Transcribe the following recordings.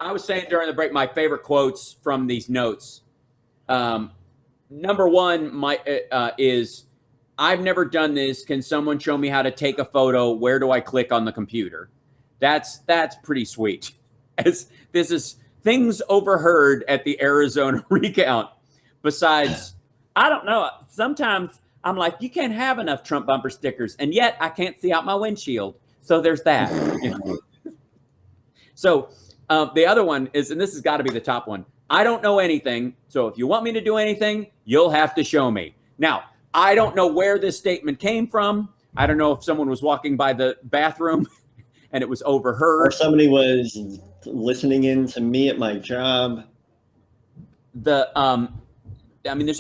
I was saying during the break, my favorite quotes from these notes. Number one, is I've never done this. Can someone show me how to take a photo? Where do I click on the computer? That's pretty sweet. As this is things overheard at the Arizona recount. Besides, I don't know. Sometimes I'm like, you can't have enough Trump bumper stickers, and yet I can't see out my windshield. So there's that. So the other one is, and this has got to be the top one. I don't know anything. So if you want me to do anything, you'll have to show me. Now, I don't know where this statement came from. I don't know if someone was walking by the bathroom and it was overheard. Or somebody was listening in to me at my job. There's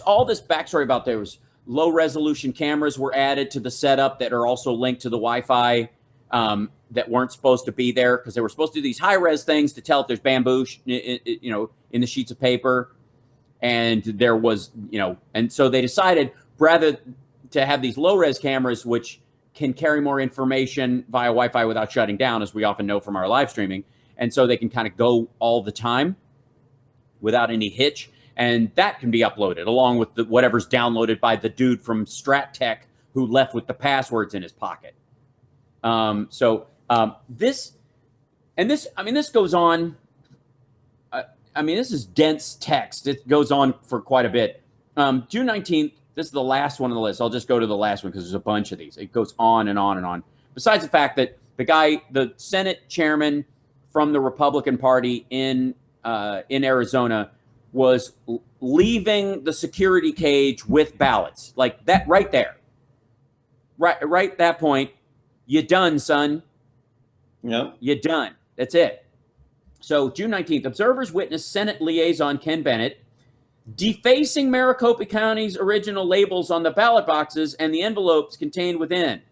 all this backstory about there was low resolution cameras were added to the setup that are also linked to the Wi-Fi that weren't supposed to be there because they were supposed to do these high res things to tell if there's bamboo, in the sheets of paper. And there was, and so they decided rather to have these low res cameras, which can carry more information via Wi-Fi without shutting down, as we often know from our live streaming. And so they can kind of go all the time without any hitch. And that can be uploaded along with whatever's downloaded by the dude from Strat Tech who left with the passwords in his pocket. This goes on. This is dense text. It goes on for quite a bit. June 19th, this is the last one on the list. I'll just go to the last one because there's a bunch of these. It goes on and on and on. Besides the fact that the Senate chairman from the Republican Party in Arizona was leaving the security cage with ballots. Like that right there. Right that point. You done, son. Yep. You done. That's it. So June 19th, observers witnessed Senate liaison Ken Bennett defacing Maricopa County's original labels on the ballot boxes and the envelopes contained within.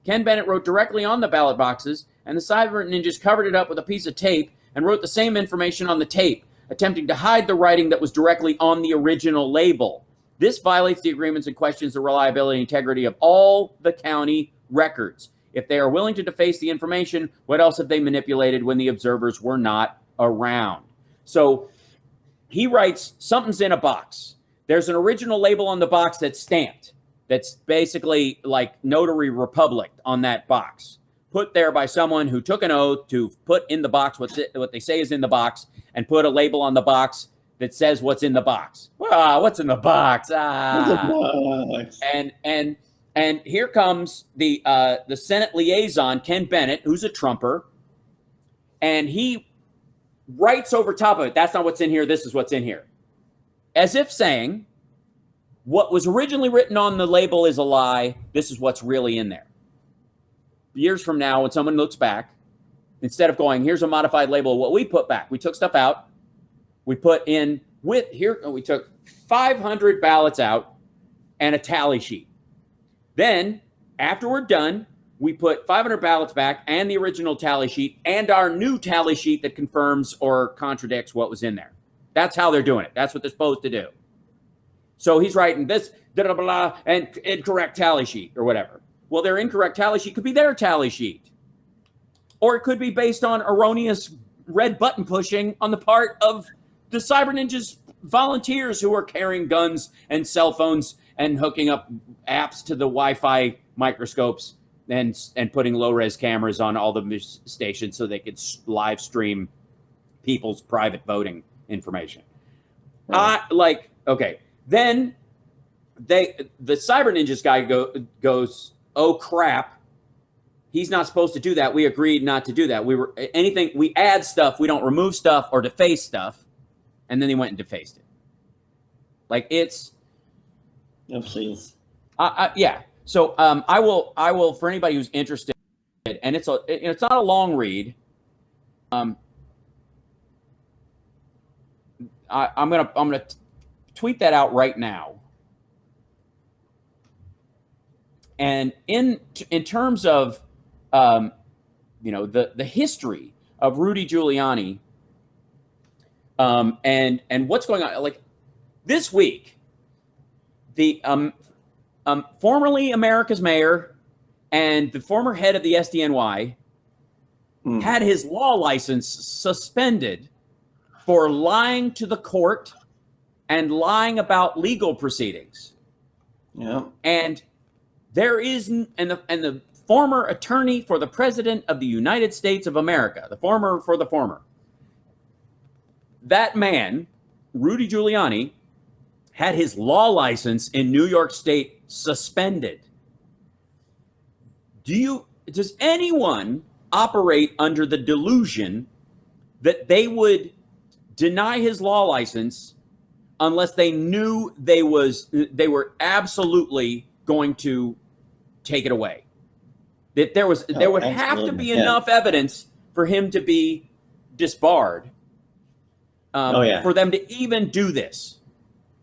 Ken Bennett wrote directly on the ballot boxes, and the cyber ninjas covered it up with a piece of tape and wrote the same information on the tape, attempting to hide the writing that was directly on the original label. This violates the agreements and questions the reliability and integrity of all the county records. If they are willing to deface the information, what else have they manipulated when the observers were not around? So he writes, something's in a box. There's an original label on the box that's stamped. That's basically like Notary Republic on that box. Put there by someone who took an oath to put in the box what they say is in the box and put a label on the box that says what's in the box. What's in the box? And here comes the Senate liaison, Ken Bennett, who's a Trumper, and he writes over top of it, that's not what's in here, this is what's in here. As if saying, what was originally written on the label is a lie, this is what's really in there. Years from now, when someone looks back, instead of going, here's a modified label of what we put back, we took stuff out, we took 500 ballots out and a tally sheet. Then, after we're done, we put 500 ballots back and the original tally sheet and our new tally sheet that confirms or contradicts what was in there. That's how they're doing it. That's what they're supposed to do. So he's writing this, blah, blah, blah, and incorrect tally sheet or whatever. Well, their incorrect tally sheet could be their tally sheet. Or it could be based on erroneous red button pushing on the part of the Cyber Ninjas volunteers who are carrying guns and cell phones and hooking up apps to the Wi-Fi microscopes and putting low-res cameras on all the stations so they could live stream people's private voting information. Okay. Then the Cyber Ninjas guy goes, oh crap, he's not supposed to do that. We agreed not to do that. We add stuff, we don't remove stuff or deface stuff. And then he went and defaced it. Like it's. Oh, please. Yeah. So I will for anybody who's interested, and it's not a long read. I'm gonna tweet that out right now. And in terms of the history of Rudy Giuliani, and what's going on, like this week. The formerly America's mayor and the former head of the SDNY had his law license suspended for lying to the court and lying about legal proceedings. Yeah. And there is, and the former attorney for the president of the United States of America, the former, that man, Rudy Giuliani, had his law license in New York State suspended. Does anyone operate under the delusion that they would deny his law license unless they knew they were absolutely going to take it away? That there would have to be enough evidence for him to be disbarred, for them to even do this,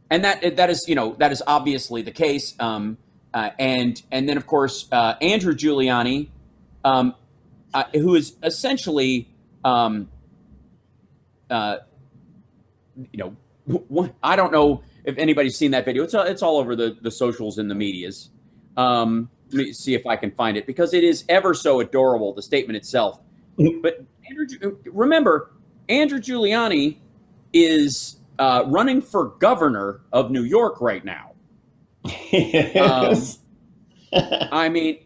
and that is obviously the case. And then of course Andrew Giuliani, who is essentially, I don't know if anybody's seen that video. It's all over the socials and the medias. Let me see if I can find it, because it is ever so adorable, the statement itself. But remember, Andrew Giuliani is running for governor of New York right now. Yes. I mean,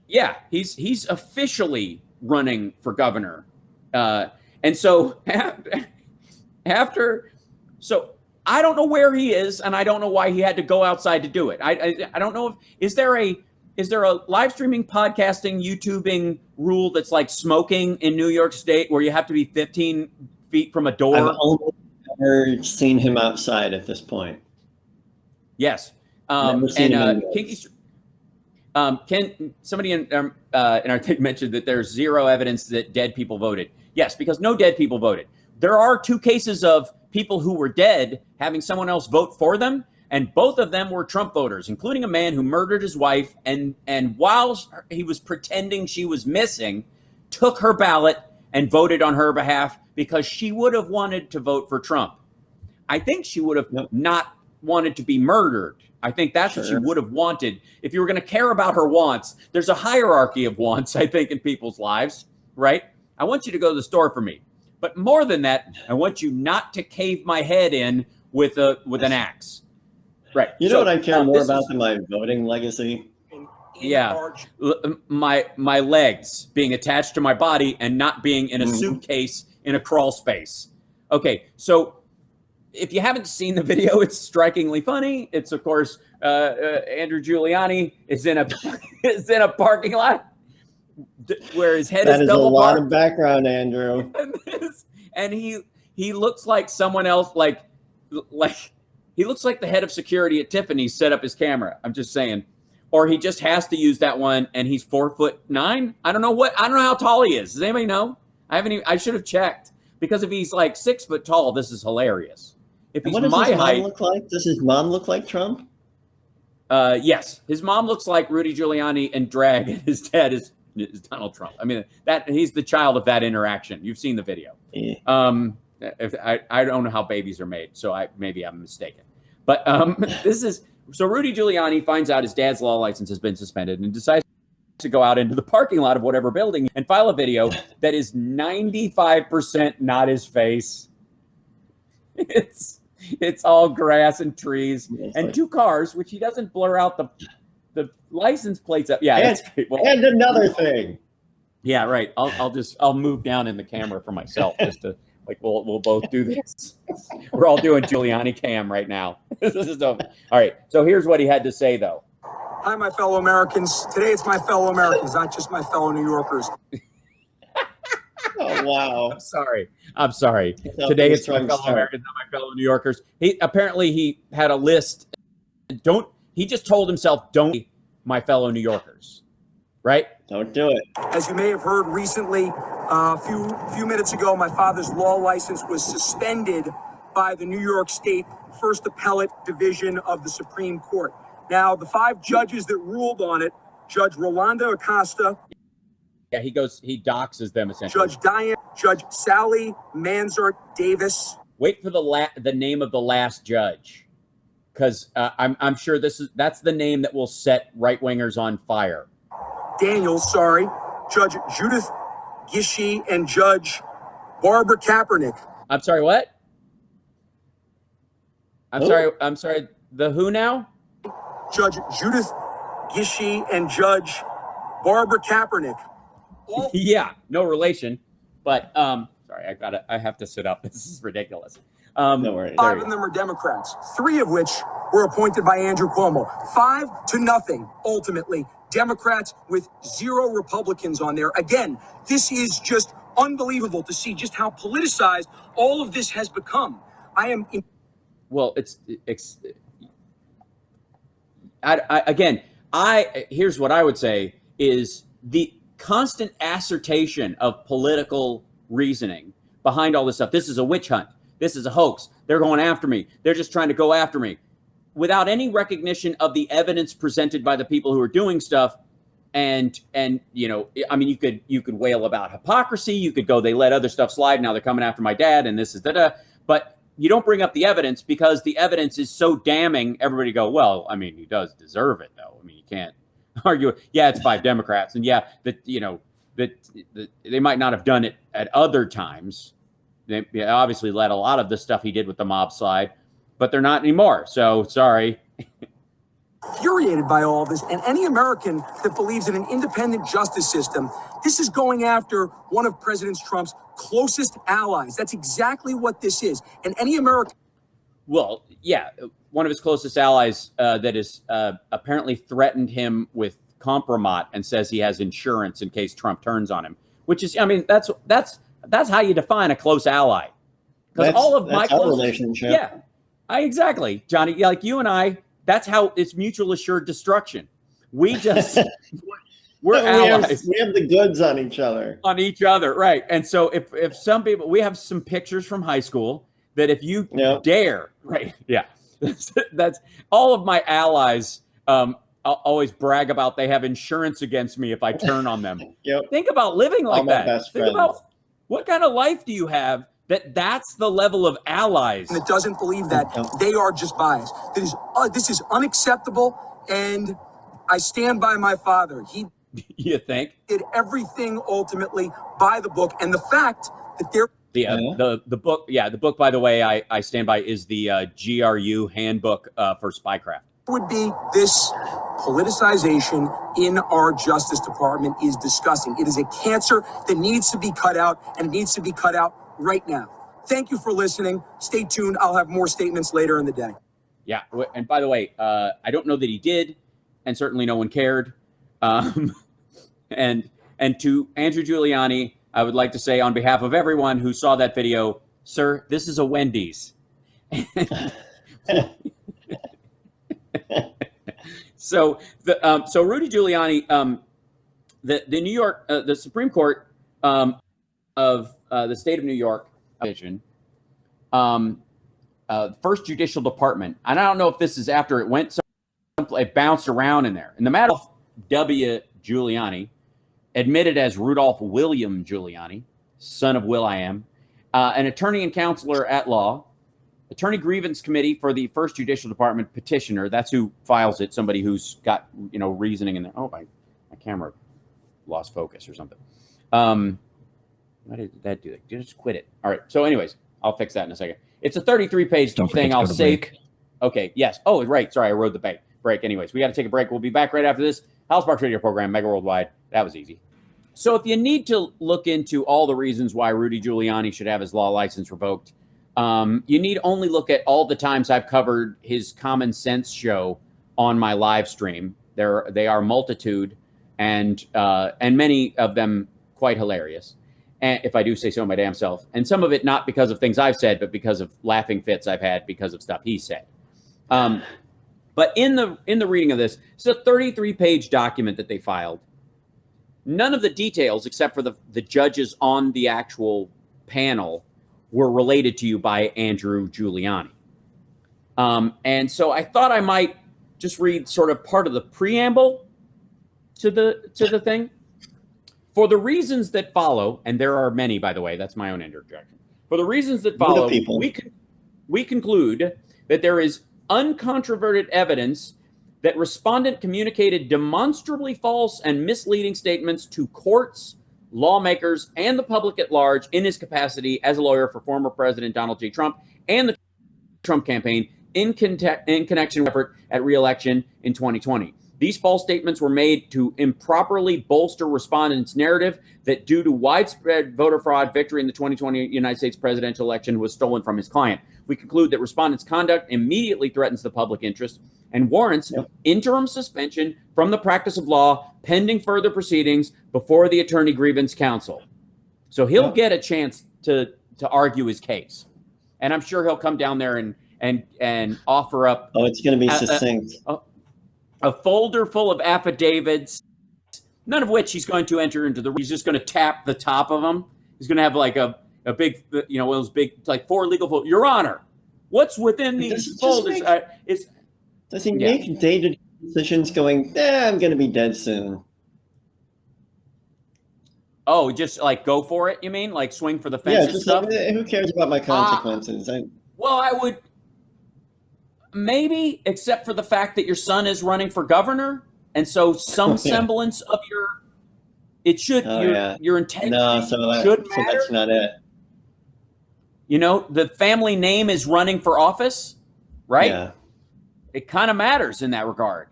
yeah, he's officially running for governor. And so so I don't know where he is, and I don't know why he had to go outside to do it. I don't know is there a live streaming, podcasting, YouTubing rule that's like smoking in New York State, where you have to be 15 feet from a door? I've only ever seen him outside at this point. Yes. Somebody in our thing mentioned that there's zero evidence that dead people voted. Yes, because no dead people voted. There are 2 cases of people who were dead having someone else vote for them, and both of them were Trump voters, including a man who murdered his wife and while he was pretending she was missing, took her ballot and voted on her behalf because she would have wanted to vote for Trump. I think she would have not wanted to be murdered. I think that's what she would have wanted. If you were going to care about her wants, there's a hierarchy of wants, I think, in people's lives, right? I want you to go to the store for me. But more than that, I want you not to cave my head in with an axe. Right. You know what I care more about than my voting legacy? Yeah. My legs being attached to my body and not being in a suitcase in a crawl space. Okay, so if you haven't seen the video, it's strikingly funny. It's, of course, Andrew Giuliani is in a parking lot where his head is double parked. That is a lot of background, Andrew. And he looks like someone else, like he looks like the head of security at Tiffany's set up his camera. I'm just saying. Or he just has to use that one, and he's 4'9". I don't know how tall he is. Does anybody know? I should have checked, because if he's like 6 foot tall, this is hilarious. If he's what does my his height, mom look like? Does his mom look like Trump? Yes, his mom looks like Rudy Giuliani in drag, and his dad is Donald Trump. I mean, that he's the child of that interaction. You've seen the video. Yeah. I don't know how babies are made, so maybe I'm mistaken. But so Rudy Giuliani finds out his dad's law license has been suspended and decides to go out into the parking lot of whatever building and file a video that is 95% not his face. It's all grass and trees and 2 cars, which he doesn't blur out the license plates up. Yeah, and another thing. Yeah, right. I'll move down in the camera for myself just to we'll both do this. We're all doing Giuliani cam right now. All right. So here's what he had to say, though. Hi, my fellow Americans. Today it's my fellow Americans, not just my fellow New Yorkers. Oh, wow. I'm sorry. Today it's my fellow Americans, not my fellow New Yorkers. He had a list. He just told himself, don't my fellow New Yorkers. Right? Don't do it. As you may have heard recently, a few minutes ago, my father's law license was suspended by the New York State First Appellate Division of the Supreme Court. Now, the 5 judges that ruled on it, Judge Rolando Acosta. Yeah, he doxes them essentially. Judge Sally Manzart Davis. Wait for the name of the last judge, because I'm sure that's the name that will set right-wingers on fire. Judge Judith Gishi, and Judge Barbara Kaepernick. I'm sorry, what? I'm Who? sorry. I'm sorry. The who now? Judge Judith Gishi and Judge Barbara Kaepernick. All Yeah, no relation. But sorry, I have to sit up. This is ridiculous. No worries. five of them are Democrats, three of which were appointed by Andrew Cuomo. 5-0, ultimately. Democrats with 0 Republicans on there. Again, this is just unbelievable to see just how politicized all of this has become. Well, here's what I would say is the constant assertion of political reasoning behind all this stuff. This is a witch hunt. This is a hoax. They're going after me. They're just trying to go after me without any recognition of the evidence presented by the people who are doing stuff. And you know, I mean, you could wail about hypocrisy. You could go, they let other stuff slide. Now they're coming after my dad and this is da-da. But you don't bring up the evidence because the evidence is so damning. Everybody go, well, I mean, he does deserve it, though. I mean, you can't argue. Yeah, it's 5 Democrats. And yeah, that they might not have done it at other times. They obviously let a lot of the stuff he did with the mob slide, but they're not anymore. So sorry. Infuriated by all this, and any American that believes in an independent justice system, this is going after one of President Trump's closest allies. That's exactly what this is. And any American. Well, yeah, one of his closest allies that is apparently threatened him with compromise and says he has insurance in case Trump turns on him, which is, I mean, that's how you define a close ally. Because all of my close relationship. Yeah, exactly, Johnny. Like you and I, that's how it's mutual assured destruction. We just we're allies. We have the goods on each other. On each other, right? And so if some people, we have some pictures from high school that if you dare, right? Yeah, that's all of my allies. Always brag about they have insurance against me if I turn on them. Yep. Think about living like that. Best Think friends. about what kind of life do you have that's the level of allies. That doesn't believe that, they are just biased. This is unacceptable, and I stand by my father. He you think did everything ultimately by the book, and the fact that the book, by the way, I stand by is the GRU handbook for spycraft. Would be this politicization in our Justice Department is disgusting. It is a cancer that needs to be cut out, and it needs to be cut out right now. Thank you for listening. Stay tuned. I'll have more statements later in the day. Yeah. And by the way, I don't know that he did, and certainly no one cared. And to Andrew Giuliani, I would like to say on behalf of everyone who saw that video, sir, this is a Wendy's. So Rudy Giuliani, the New York, the Supreme Court of the state of New York division, first judicial department, and I don't know if this is after it went, it bounced around in there. In the matter of W. Giuliani, admitted as Rudolph William Giuliani, son of Will.I.am, an attorney and counselor at law, attorney grievance committee for the first judicial department petitioner. That's who files it. Somebody who's got, reasoning in there. Oh, my camera lost focus or something. Why did that do that? Just quit it. All right. So anyways, I'll fix that in a second. It's a 33-page thing. I'll save. Okay. Yes. Oh, right. Sorry. I rode the break. Anyways, we got to take a break. We'll be back right after this. House Sparks Radio program, Mega Worldwide. That was easy. So if you need to look into all the reasons why Rudy Giuliani should have his law license revoked, you need only look at all the times I've covered his Common Sense show on my live stream. They are multitude, and many of them quite hilarious. And if I do say so my damn self, and some of it not because of things I've said, but because of laughing fits I've had because of stuff he said. But in the reading of this, it's a 33-page document that they filed. None of the details, except for the judges on the actual panel, were related to you by Andrew Giuliani. And so I thought I might just read sort of part of the preamble to the thing. For the reasons that follow, and there are many, by the way, that's my own interjection. For the reasons that follow, we conclude that there is uncontroverted evidence that respondent communicated demonstrably false and misleading statements to courts, lawmakers and the public at large in his capacity as a lawyer for former President Donald J. Trump and the Trump campaign in connection with effort at re-election in 2020. These false statements were made to improperly bolster respondents' narrative that due to widespread voter fraud, victory in the 2020 United States presidential election was stolen from his client. We conclude that respondents' conduct immediately threatens the public interest and warrants interim suspension from the practice of law pending further proceedings before the Attorney Grievance Council. So he'll get a chance to argue his case. And I'm sure he'll come down there and offer up. Oh, it's going to be succinct. A folder full of affidavits, none of which he's going to enter into he's just going to tap the top of them. He's going to have like a big, one of those big, like 4 legal folders. Your Honor, what's within these folders? Does he make dated decisions going, I'm going to be dead soon? Oh, just like go for it, you mean? Like swing for the fence and stuff? Like, who cares about my consequences? Well, I would maybe, except for the fact that your son is running for governor. And so some semblance of your integrity should matter. So that's not it. The family name is running for office, right? Yeah. It kind of matters in that regard.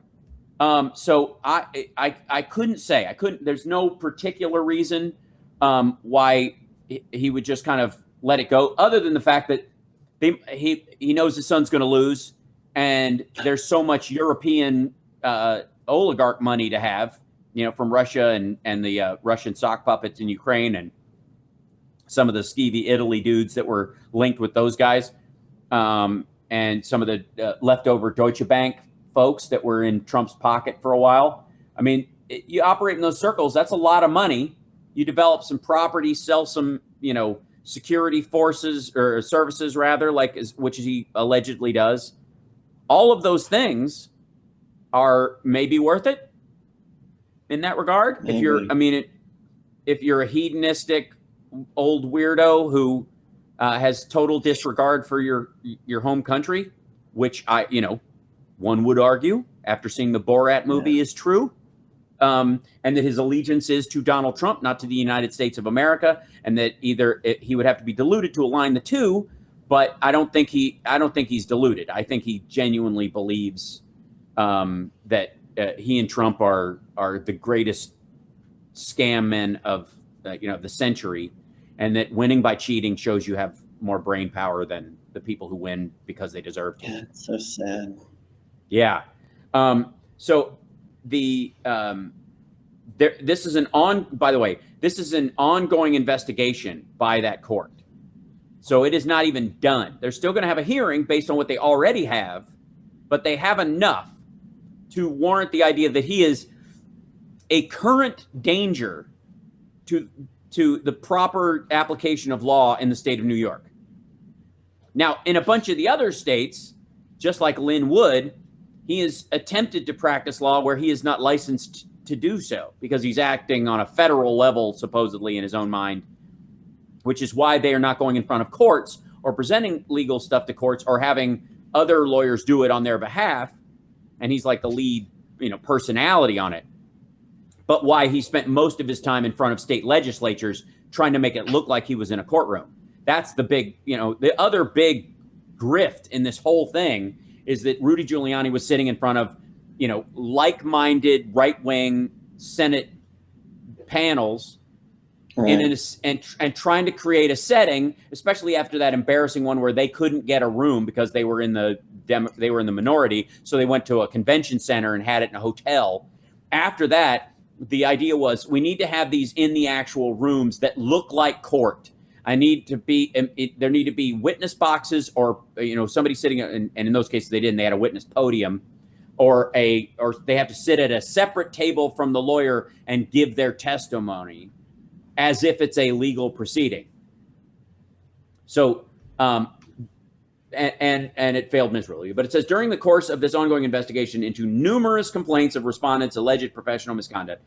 So I couldn't say. There's no particular reason why he would just kind of let it go, other than the fact that he knows his son's going to lose, and there's so much European oligarch money to have, from Russia and the Russian sock puppets in Ukraine and some of the skeevy Italy dudes that were linked with those guys, and some of the leftover Deutsche Bank folks that were in Trump's pocket for a while. I mean, you operate in those circles. That's a lot of money. You develop some property, sell some, security forces or services rather, which he allegedly does. All of those things are maybe worth it in that regard. Maybe. If you're a hedonistic old weirdo who has total disregard for your home country, which one would argue after seeing the Borat movie is true, and that his allegiance is to Donald Trump, not to the United States of America, and that he would have to be diluted to align the two. But I don't think he's deluded. I think he genuinely believes that he and Trump are the greatest scam men of the century, and that winning by cheating shows you have more brain power than the people who win because they deserve to. Yeah, it's so sad. Yeah. So this is an ongoing investigation by that court. So it is not even done. They're still going to have a hearing based on what they already have, but they have enough to warrant the idea that he is a current danger to the proper application of law in the state of New York. Now, in a bunch of the other states, just like Lynn Wood, he has attempted to practice law where he is not licensed to do so because he's acting on a federal level, supposedly in his own mind, which is why they are not going in front of courts or presenting legal stuff to courts or having other lawyers do it on their behalf. And he's like the lead, personality on it. But why he spent most of his time in front of state legislatures trying to make it look like he was in a courtroom. That's the big, the other big grift in this whole thing is that Rudy Giuliani was sitting in front of, like-minded right-wing Senate panels and trying to create a setting, especially after that embarrassing one where they couldn't get a room because they were in the minority, so they went to a convention center and had it in a hotel. After that, the idea was we need to have these in the actual rooms that look like court. There need to be witness boxes or somebody sitting, and in those cases they didn't. They had a witness podium, or they have to sit at a separate table from the lawyer and give their testimony, as if it's a legal proceeding. So, and it failed miserably. But it says during the course of this ongoing investigation into numerous complaints of respondents' alleged professional misconduct,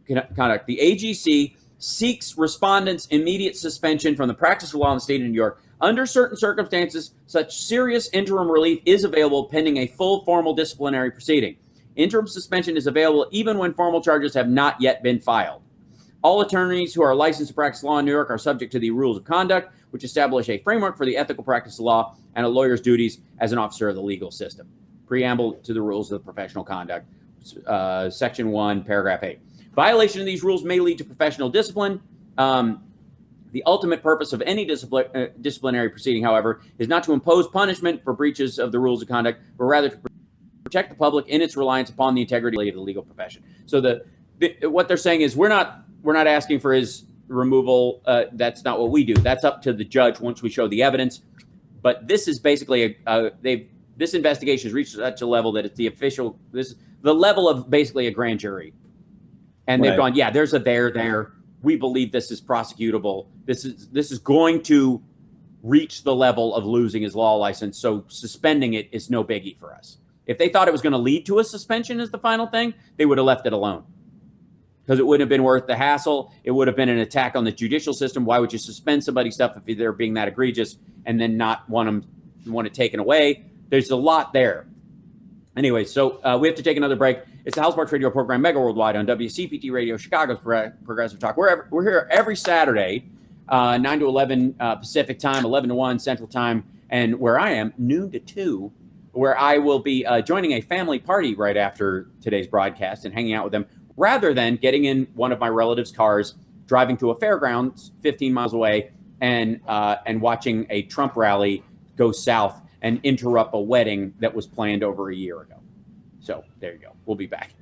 the AGC seeks respondents' immediate suspension from the practice of law in the state of New York. Under certain circumstances, such serious interim relief is available pending a full formal disciplinary proceeding. Interim suspension is available even when formal charges have not yet been filed. All attorneys who are licensed to practice law in New York are subject to the rules of conduct, which establish a framework for the ethical practice of law and a lawyer's duties as an officer of the legal system. Preamble to the rules of professional conduct, Section 1, Paragraph 8. Violation of these rules may lead to professional discipline. The ultimate purpose of any disciplinary proceeding, however, is not to impose punishment for breaches of the rules of conduct, but rather to protect the public in its reliance upon the integrity of the legal profession. So what they're saying is we're not asking for his removal. That's not what we do. That's up to the judge once we show the evidence. But this is basically this investigation has reached such a level that it's the level of basically a grand jury. And they've gone, yeah, there's a there. We believe this is prosecutable. This is going to reach the level of losing his law license. So suspending it is no biggie for us. If they thought it was going to lead to a suspension as the final thing, they would have left it alone. Because it wouldn't have been worth the hassle. It would have been an attack on the judicial system. Why would you suspend somebody's stuff if they're being that egregious and then not want it taken away? There's a lot there. Anyway, so we have to take another break. It's the House Parks Radio program, Mega Worldwide on WCPT Radio, Chicago's Progressive Talk. We're here every Saturday, 9 to 11 Pacific time, 11 to 1 Central time, and where I am, noon to 2, where I will be joining a family party right after today's broadcast and hanging out with them, rather than getting in one of my relatives' cars, driving to a fairgrounds 15 miles away, and watching a Trump rally go south and interrupt a wedding that was planned over a year ago. So there you go. We'll be back.